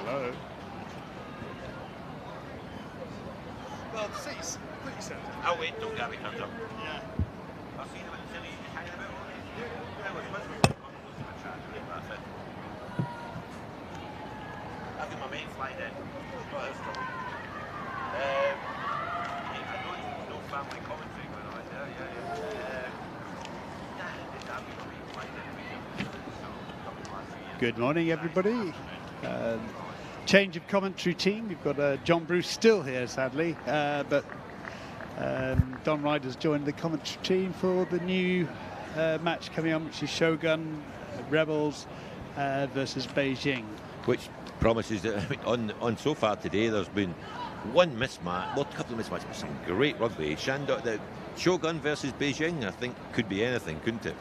Hello. Well, please send it. Oh wait, don't get me comes up. Yeah. I've seen him at the city hanging about all day. I was miserable. That's it. I've got my mate flying in. Well, that's trouble. I know family commentary going on there, I've got my mate flying in. Good morning, everybody. Change of commentary team. We've got John Bruce still here, sadly, but Don Ryder's joined the commentary team for the new match coming on, which is Shogun Rebels versus Beijing. Which promises that on so far today there's been one mismatch, well, a couple of mismatches, but some great rugby. The Shogun versus Beijing, I think, could be anything, couldn't it?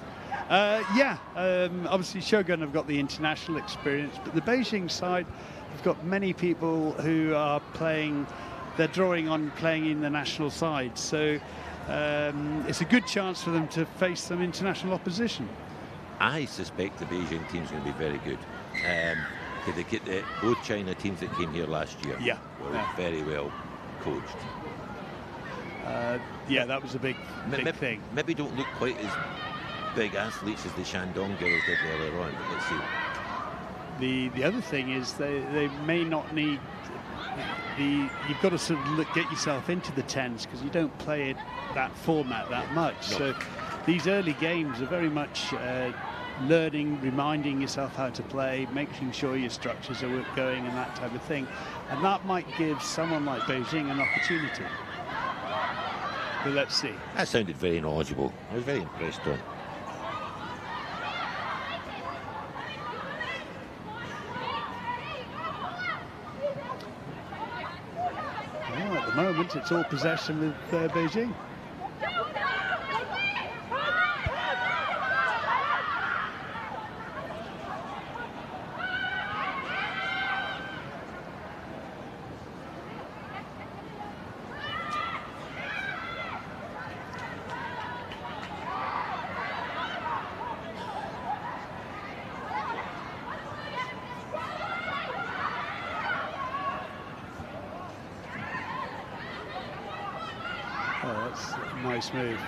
Obviously Shogun have got the international experience, but the Beijing side have got many people who are playing, they're drawing on playing in the national side, so it's a good chance for them to face some international opposition. I suspect the Beijing team's going to be very good. They get both China teams that came here last year were very well coached. That was a big thing. Maybe don't look quite as big athletes as the Shandong girls did earlier on, but let's see. The other thing is they may not need you've got to sort of get yourself into the 10s because you don't play it that format that much. No. So these early games are very much learning, reminding yourself how to play, making sure your structures are going and that type of thing, and that might give someone like Beijing an opportunity. But let's see. That sounded very knowledgeable. I was very impressed, Don. At the moment, it's all possession with Beijing. Oh, that's a nice move.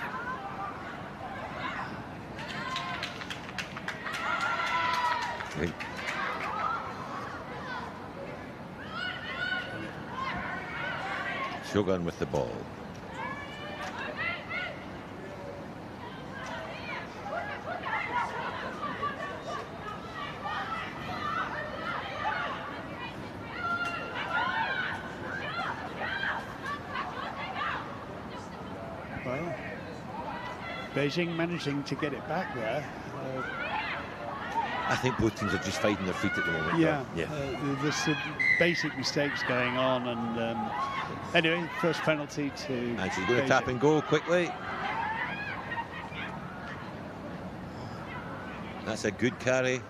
Right. Shogun with the ball. Well, Beijing managing to get it back there. I think both teams are just fighting their feet at the moment. There's some basic mistakes going on, and anyway, first penalty to And she's going Beijing. to tap and go quickly. That's a good carry.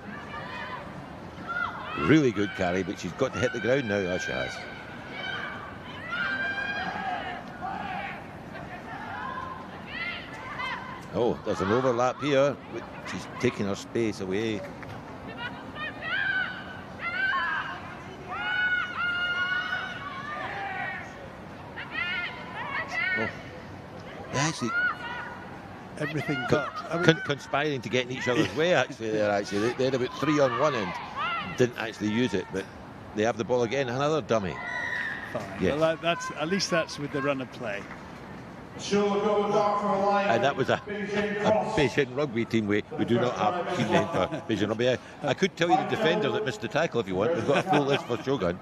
Really good carry, but she's got to hit the ground now. Oh, she has. Oh, there's an overlap here. She's taking her space away. Oh, they actually Everything conspiring to get in each other's way. Actually, they had about 3 on one end. Didn't actually use it, but they have the ball again. Another dummy. Fine. Yes. Well, at least that's with the run of play. And that was a Beijing rugby team. We do not have team name for Beijing rugby. I could tell you the defender that missed the tackle if you want. We've got a full list for Shogun.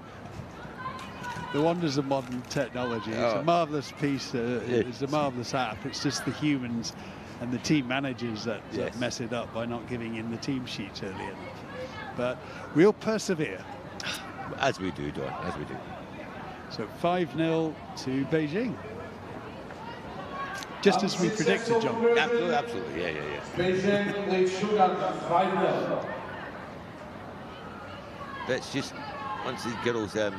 The wonders of modern technology. It's a marvellous piece. It's a marvellous app. It's just the humans and the team managers that mess it up by not giving in the team sheets early enough. But we'll persevere. As we do, Don, as we do. So 5-0 to Beijing. Just as we predicted, John. Absolutely, yeah. Beijing leads Shogun 5-0. Let's just, once these girls get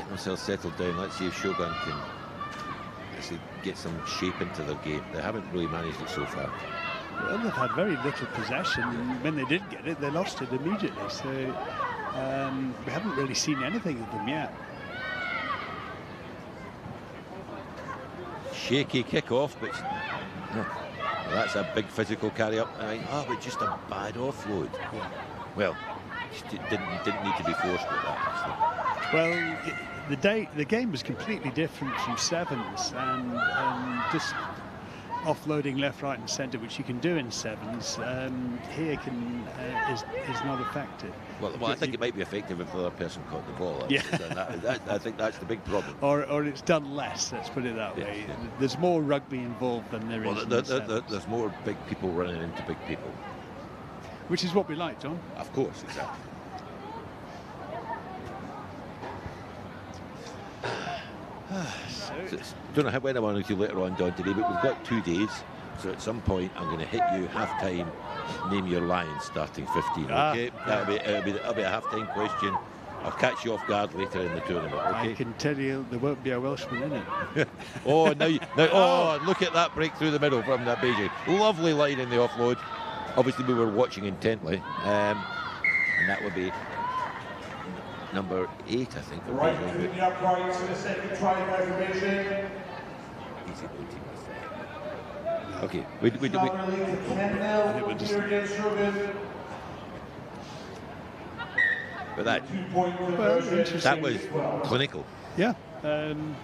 themselves settled down, let's see if Shogun can actually get some shape into their game. They haven't really managed it so far. Well, they've had very little possession, and when they did get it, they lost it immediately. So We haven't really seen anything of them yet. Shaky kick-off, but that's a big physical carry-up. But just a bad offload. Yeah. Well, just didn't need to be forced with that, actually. Well, the game was completely different from sevens, and just offloading left, right, and centre, which you can do in sevens, here is not effective. Well, I think it might be effective if the other person caught the ball. Yeah. I think that's the big problem. Or it's done less, let's put it that way. Yeah. There's more rugby involved than there is in sevens. There's more big people running into big people. Which is what we like, John. Of course, exactly. Don't know when I want to later on, Don, today, but we've got 2 days. So at some point, I'm going to hit you half-time. Name your Lions starting 15. Okay, that'll be a half-time question. I'll catch you off guard later in the tournament. Okay? I can tell you there won't be a Welshman in it. Look at that break through the middle from that Beijing. Lovely line in the offload. Obviously, we were watching intently, and that would be number 8, I think. Right through the upright for the second try by Beijing. Easy team. Okay, we but that was clinical. Yeah, and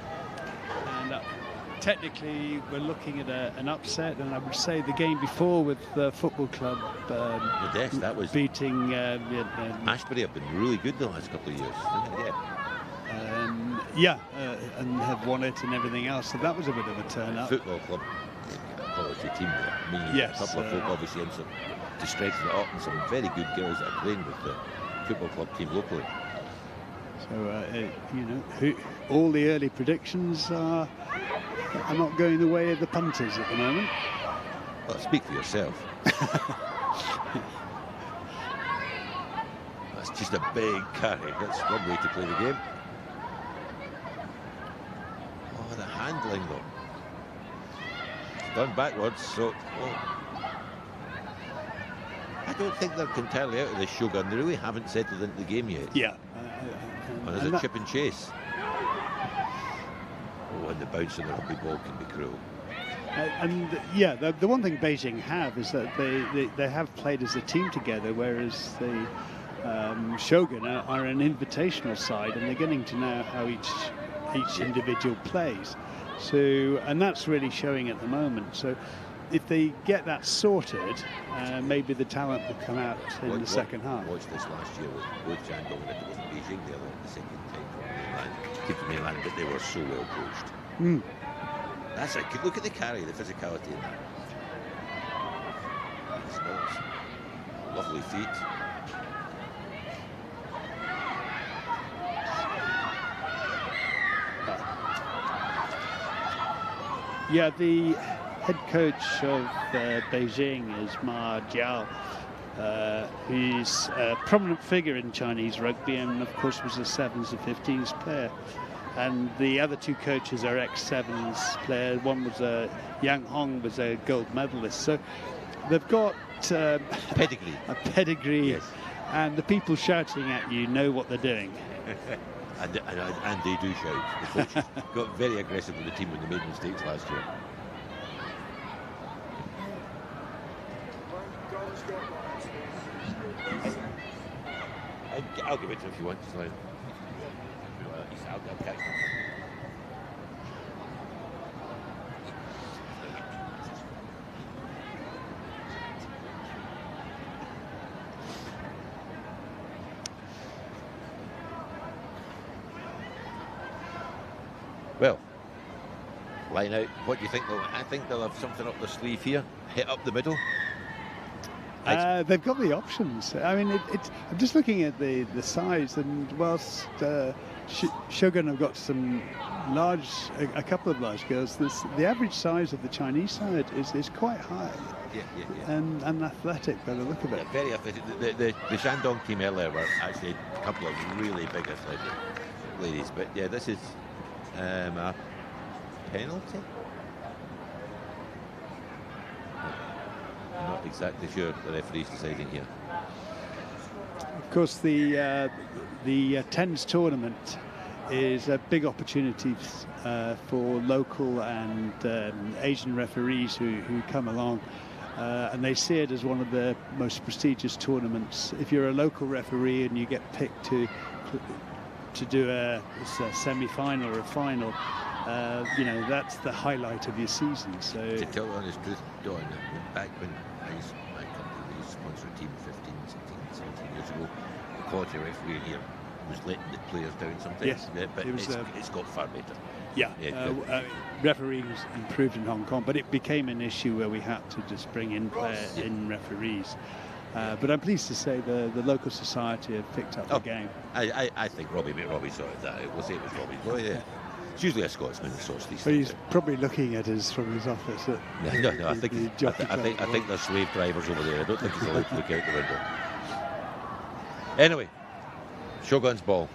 technically we're looking at an upset, and I would say the game before with the football club that was beating Vietnam. Ashbury have been really good the last couple of years. And have won it and everything else. So that was a bit of a turn up. Football club, quality team there. Yes, a couple of folk obviously in to strengthen it up, and some very good girls that are playing with the football club team locally. So all the early predictions are not going the way of the punters at the moment. Well, speak for yourself. That's just a big carry. That's one way to play the game. Oh, the handling though. It's done backwards, so I don't think they're entirely out of this Shogun. They really haven't settled into the game yet. Yeah. There's a chip and chase. And the bounce on the rugby ball can be cruel. The one thing Beijing have is that they have played as a team together, whereas the Shogun are an invitational side, and they're getting to know how each individual plays. So, and that's really showing at the moment. So, if they get that sorted, maybe the talent will come out in the second half. Watched this last year with both Shandong and it was Beijing the second time from the mainland, but they were so well coached. That's a good look at the carry, the physicality in that. Lovely feet. Yeah, the head coach of Beijing is Ma Jiao, who's a prominent figure in Chinese rugby, and of course was a 7s and 15s player. And the other 2 coaches are ex-7s players. One was Yang Hong, was a gold medalist. So they've got pedigree. A pedigree, yes. And the people shouting at you know what they're doing. and they do shout. The coaches got very aggressive with the team when they made mistakes last year. I'll give it to him if you want. I'll catch him. Well, line out. What do you think? I think they'll have something up their sleeve here. Hit up the middle. They've got the options. I mean, I'm just looking at the size, and whilst Shogun have got a couple of large girls, the average size of the Chinese side is quite high. Yeah. And athletic by the look of it. Yeah, very athletic. The Shandong team earlier were actually a couple of really big athletic ladies, but yeah, this is a penalty. Not exactly sure the referee's deciding here. course, the 10s tournament is a big opportunity for local and Asian referees who come along, and they see it as one of the most prestigious tournaments. If you're a local referee and you get picked to do a semi-final or a final, you know, that's the highlight of your season. So to tell you the honest truth, Don, back when my company was sponsored a team 15, 16, 17 years ago, the quality referee here was letting the players down sometimes. Yes, but it's got far better. Yeah, refereeing was improved in Hong Kong, but it became an issue where we had to just bring in referees. But I'm pleased to say the local society have picked up the game. I think Robbie sorted that out. We'll say it was Robbie. Well, yeah. It's usually a Scotsman that sorts these things. He's probably looking at us from his office. No, I think there's slave drivers over there. I don't think he's allowed to look out the window. Anyway, Shogun's ball.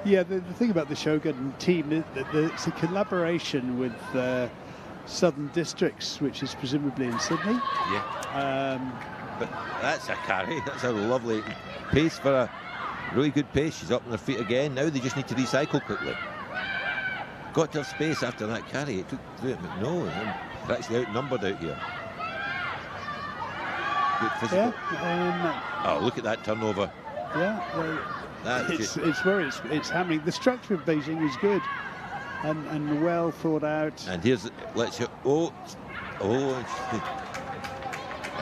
Yeah, the thing about the Shogun team is that it's a collaboration with Southern Districts, which is presumably in Sydney. Yeah. But that's a carry. That's a lovely pace for a really good pace. She's up on her feet again. Now they just need to recycle quickly. Got to have space after that carry. It took through it, but no, they're actually outnumbered out here. Good physical. Yeah, look at that turnover. Yeah, it's where it's happening. The structure of Beijing is good and well thought out. And here's I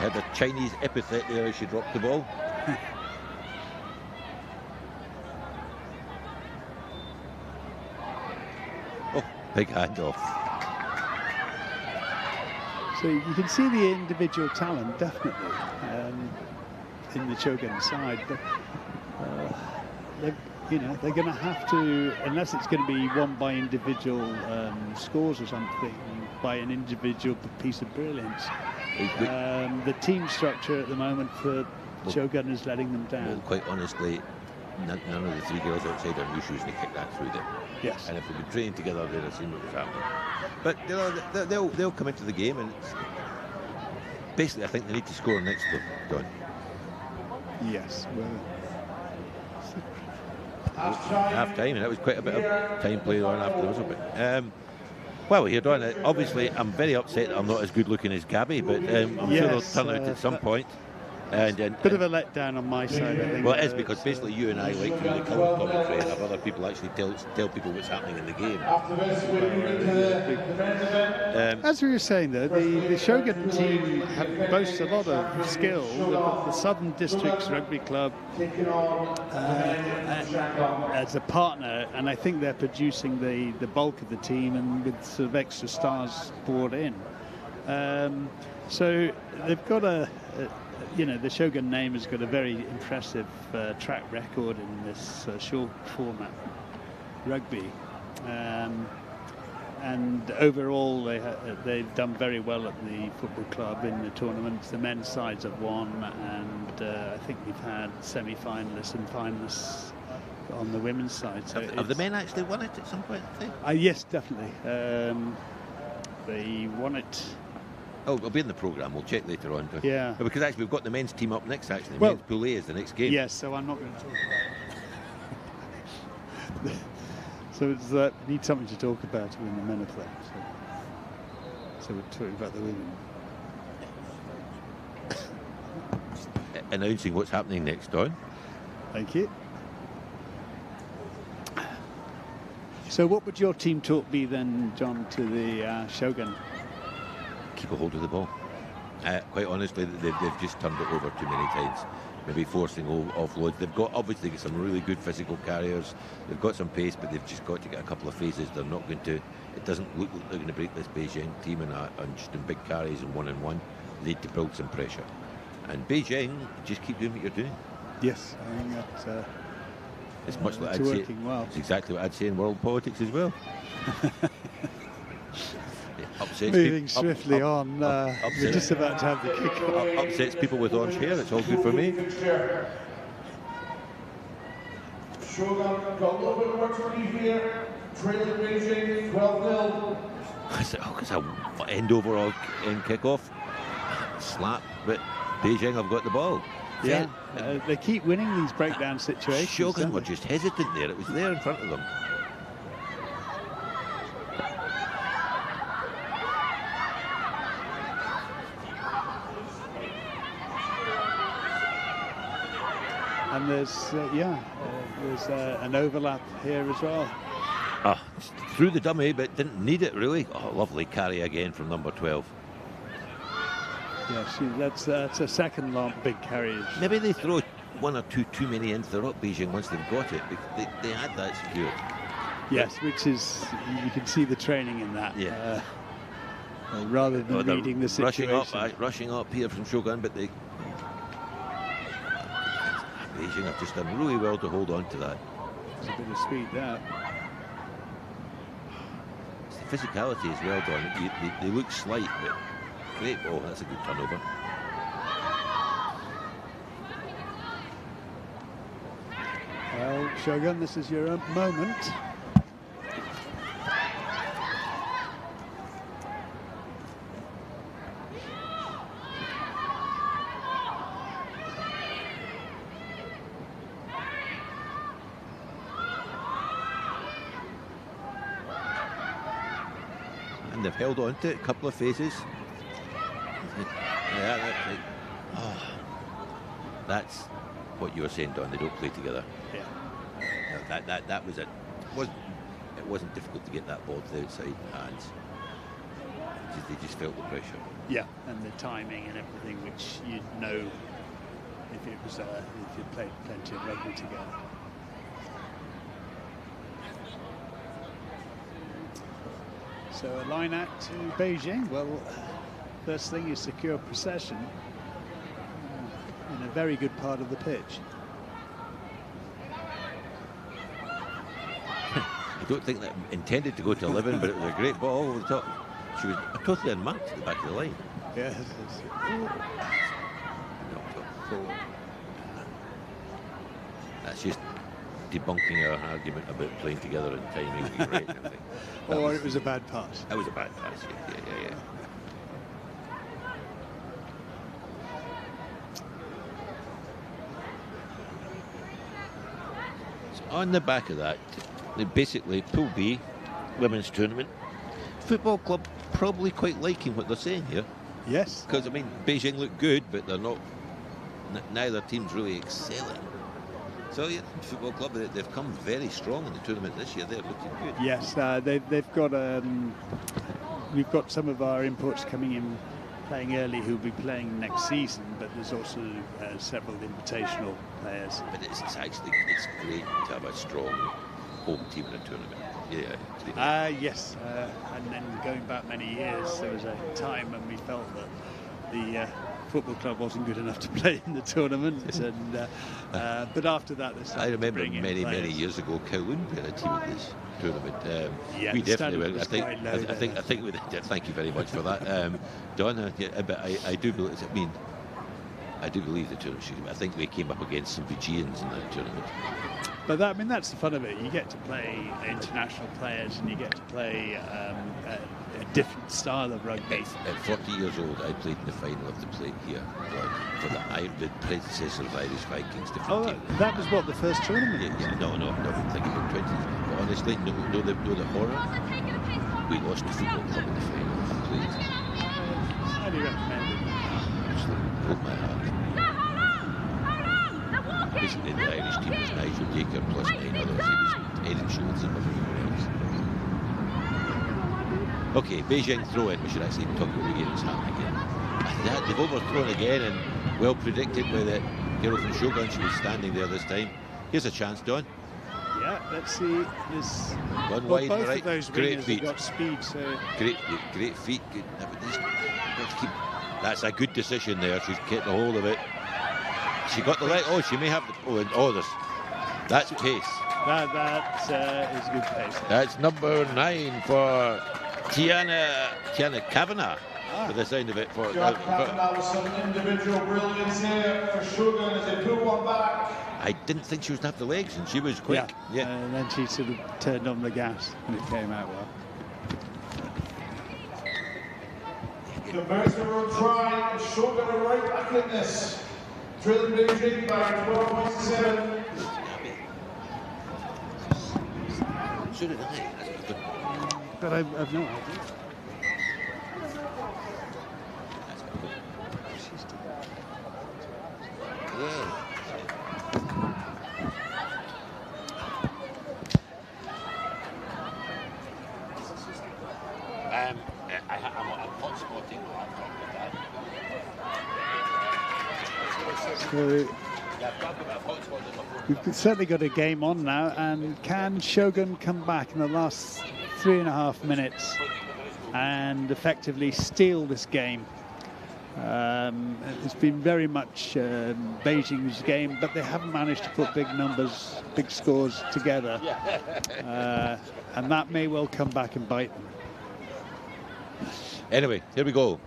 had a Chinese epithet there as she dropped the ball. Big handoff. So you can see the individual talent definitely in the Shogun side, but they're going to have to, unless it's going to be won by individual scores or something, by an individual piece of brilliance. The team structure at the moment for Shogun is letting them down. Well, quite honestly, none of the three girls outside are new shoes, and they kicked that through them. Yes. And if they'd been training together, they'd have seen what was happening. But you know, they'll come into the game, and basically, I think they need to score next to Don. Yes. Well, half time, and that was quite a bit of time played on after, wasn't it? Well, here, Don, obviously, I'm very upset that I'm not as good looking as Gabby, but I'm sure they'll turn out at some point. And bit of a letdown on my side, I think. Well, it is because basically you and I like to do the colour commentary and have other people actually tell people what's happening in the game. As we were saying, though, the Shogun team boasts a lot of skill. The Southern Districts Rugby Club as a partner, and I think they're producing the bulk of the team, and with sort of extra stars brought in. So they've got the Shogun name has got a very impressive track record in this short format rugby, and overall they've done very well at the football club in the tournaments. The men's sides have won, and I think we've had semi-finalists and finalists on the women's side. So have the men actually won it at some point? Yes, definitely. They won it. Oh, it'll be in the programme. We'll check later on. Yeah. Because actually we've got the men's team up next, actually. Well, men's Pool A is the next game. Yes, so I'm not going to talk about it. So it's we need something to talk about when the men are playing. So we're talking about the women. Announcing what's happening next, Don. Thank you. So what would your team talk be then, John, to the Shogun? Keep a hold of the ball. Quite honestly, they've just turned it over too many times. Maybe forcing offloads. They've got obviously some really good physical carriers. They've got some pace, but they've just got to get a couple of phases. They're not going to. It doesn't look like they're going to break this Beijing team on just in big carries and one-on-one. They need to build some pressure. And Beijing, just keep doing what you're doing. Yes, I think that. It's much like I'd say. Well. It's exactly what I'd say in world politics as well. Moving swiftly on, we're just about to have the kick-off. Upsets people with orange hair, it's all good for me. Shogun got a little bit of work to do here. Australia, Beijing, 12-0. It's a end over or end kickoff. Slap, but Beijing have got the ball. Yeah, they keep winning these breakdown situations. Shogun were just hesitant there. It was there in front of them. And there's an overlap here as well. Through the dummy, but didn't need it really. Oh, lovely carry again from number 12. Yeah, that's a second long big carry. Maybe they throw one or two too many into the rock, Beijing, once they've got it. They had that secured. Yes, which is, you can see the training in that. Yeah. Rather than reading the situation. Rushing up here from Shogun, but Beijing have just done really well to hold on to that. There's a bit of speed there. It's the physicality as well done. They look slight, but great. Oh, that's a good turnover. Well, Shogun, this is your moment. And they've held on to it a couple of phases. Yeah, that's what you were saying, Don. They don't play together. Yeah. That was it. It wasn't difficult to get that ball to the outside hands. They just felt the pressure. Yeah, and the timing and everything, which you'd know if it was if you played plenty of rugby together. So a line out to Beijing. Well, first thing is secure possession in a very good part of the pitch. I don't think that intended to go to 11, but it was a great ball over the top. She was totally unmarked at the back of the line. Yes. That's just debunking our argument about playing together and timing being right. I think. Or it was a bad pass. That was a bad pass. Yeah. So on the back of that, they basically Pool B, women's tournament. Football club probably quite liking what they're saying here. Yes. Because, I mean, Beijing look good, but they're not, neither team's really excelling. So, yeah, football club, they've come very strong in the tournament this year. They're looking good. Yes, they've got, we've got some of our imports coming in playing early who'll be playing next season, but there's also several invitational players. But it's great to have a strong home team in a tournament. Yeah. Yes, and then going back many years, there was a time when we felt that the football club wasn't good enough to play in the tournament, and but after that, I remember many years ago, Kowloon played a team in this tournament. We definitely were. I think we did. Thank you very much for that, Donna. But I do believe. I do believe the tournament. I think we came up against some Fijians in that tournament. But that's the fun of it. You get to play international players, and you get to play a different style of rugby. At 40 years old, I played in the final of the plate here for the predecessor of Irish Vikings. That was what, the first tournament? Yeah. No, I'm thinking about 20. But honestly, know the horror. We lost the football club in the final of the plate. Highly recommended. Absolutely broke my heart. Basically, the Irish team was Nigel Baker plus 9 others. It was Erin Schultz and everyone else. Okay, Beijing throw in. We should actually talk about the game that's happening again. They've overthrown again, and well predicted by the girl from Shogun. She was standing there this time. Here's a chance, Don. Yeah, let's see. One wide, both right? Of those great feet. Got speed, so great feet. Good. That's a good decision there. She's getting a hold of it. She got the right. Oh, she may have the. That's pace. That is good pace. That's number 9 for Tiana Kavanagh. For the sound of it. Kavanagh with some individual brilliance here for Shogun as they pull one back. I didn't think she was going to have the legs, and she was quick. Yeah. And then she sort of turned on the gas, and it came out well. The maximum try, Shogun are right back in this. Trailing Beijing by 12 points to 7. So did I. But I've no idea. Yeah. I'm hot spotting. So we've certainly got a game on now, and can Shogun come back in the last 3.5 minutes and effectively steal this game? It's been very much Beijing's game, but they haven't managed to put big numbers, big scores together, and that may well come back and bite them. Anyway, here we go.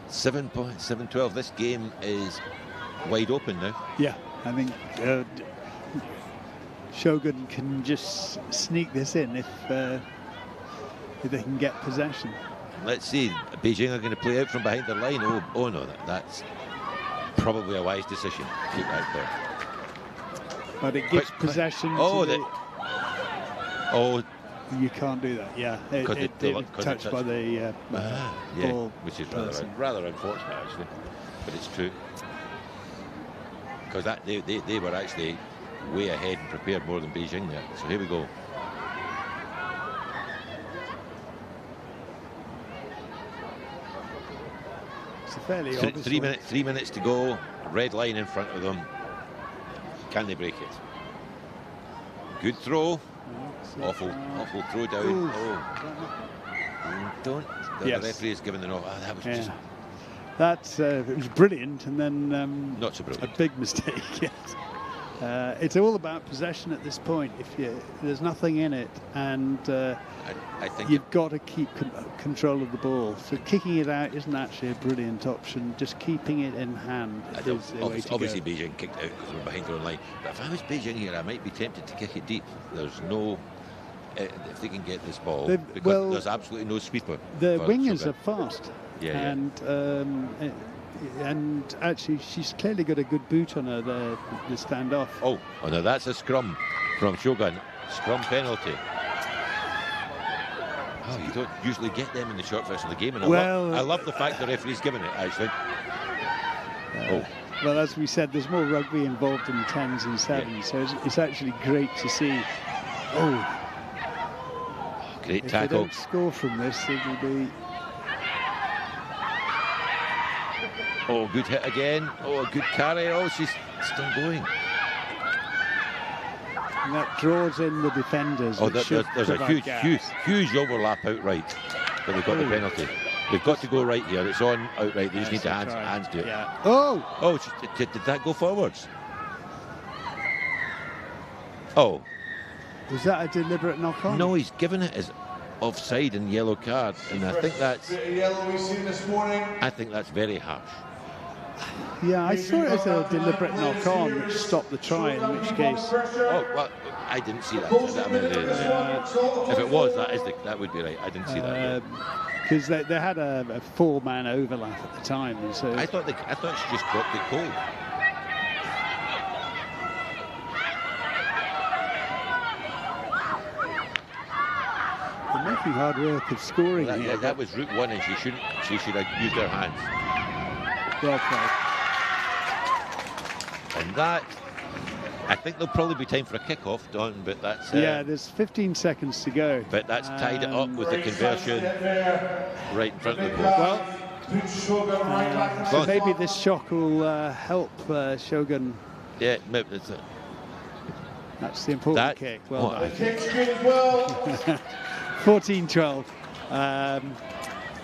7-12. This game is wide open now. Yeah, I think Shogun can just sneak this in if they can get possession. Let's see. Beijing are going to play out from behind their line. Oh no, that's probably a wise decision. Keep out there. But it gives possession. You can't do that. Yeah, it was touched by the ball, which is rather unfortunate actually, but it's true. Because they were actually way ahead and prepared more than Beijing there. So here we go. It's a fairly obvious 3 minutes to go. Red line in front of them. Can they break it? Good throw. Awful throw down. Don't. The referee has given the no. That was just. It was brilliant, and then not so brilliant. A big mistake. Yes. It's all about possession at this point. If there's nothing in it, and I think you've got to keep control of the ball. So kicking it out isn't actually a brilliant option. Just keeping it in hand is the way to go. Obviously, Beijing kicked out because we're behind their own line. But if I was Beijing here, I might be tempted to kick it deep. There's no. If they can get this ball, because there's absolutely no sweeper. The wingers are fast. Yeah. And actually, she's clearly got a good boot on her, the standoff. Oh, no, that's a scrum from Shogun. Scrum penalty. Oh, you don't usually get them in the short version of the game. And I love the fact the referee's given it, actually. Well, as we said, there's more rugby involved in 10s and 7s, so it's actually great to see. Great if tackle. If they don't score from this, it'll be... Good hit again. A good carry. She's still going. And that draws in the defenders. There's a huge overlap outright, but they've got the penalty. They've got to go right here. It's on outright. They just need to hands do it. Yeah. Did that go forwards? Oh. Was that a deliberate knock-on? No, he's given it as offside and yellow card, and I think that's very harsh. Yeah, I saw it as a deliberate knock-on which stopped the try, in which case... I didn't see that. If it was, that would be right. I didn't see that. Because they had a 4-man overlap at the time. So I thought she just dropped it cold. They're making hard work of scoring here. That was route one, and she should have used her hands. Well played. And that, I think there'll probably be time for a kick-off, Don, but that's... there's 15 seconds to go. But that's tied it up with the conversion right in front of the goal. So maybe this shock will help Shogun. Yeah, that's the important kick. Well done. The kick's good as well. 14-12.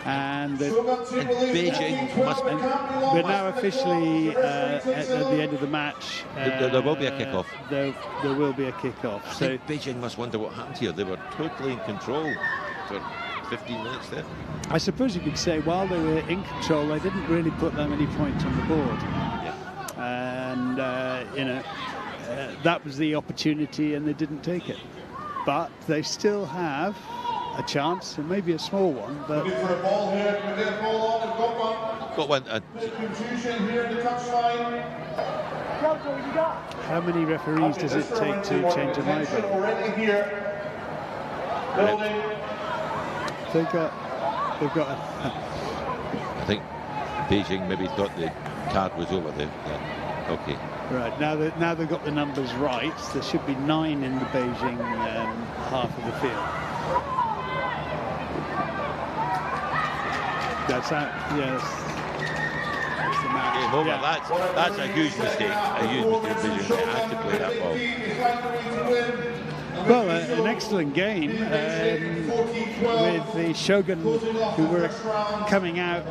And Beijing must be. We're now officially at the end of the match. There will be a kick-off. There will be a kick-off. So Beijing must wonder what happened here. They were totally in control for 15 minutes there. I suppose you could say while they were in control, they didn't really put that many points on the board. Yeah. And that was the opportunity and they didn't take it. But they still have a chance, and maybe a small one. But Looking for a ball here. Can we get a ball on? We've got one. Got one. Bit of confusion here in the touchline. how many referees does it take to change a mind? Already here. Building. They've got I think Beijing maybe thought the card was over there. Yeah. Okay. right now they've got the numbers right. There should be 9 in the Beijing half of the field. That's out. Yes. That's the match. Game over. Yeah. That's a huge mistake. A huge mistake. Beijing. They had to play that ball. Well, an excellent game with the Shogun, who were coming out,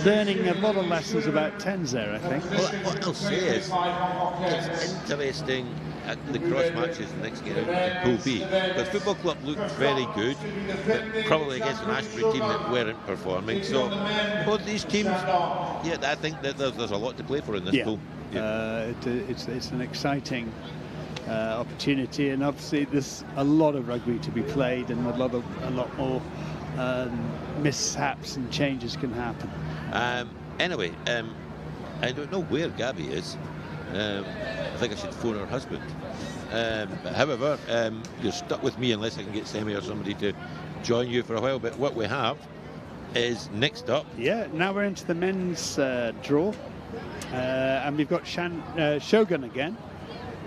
learning a lot of lessons about 10s there, I think. Well, what I'll say is, it's interesting at the cross matches the next game in Pool B, because Football Club looked very good, but probably against an Ashbury team that weren't performing. So both these teams, yeah, I think that there's a lot to play for in this pool. Yeah. It's an exciting opportunity, and obviously there's a lot of rugby to be played, and a lot more mishaps and changes can happen. Anyway, I don't know where Gabby is. I think I should phone her husband. However, you're stuck with me unless I can get Semi or somebody to join you for a while. But what we have is next up. Yeah, now we're into the men's draw, and we've got Shogun again.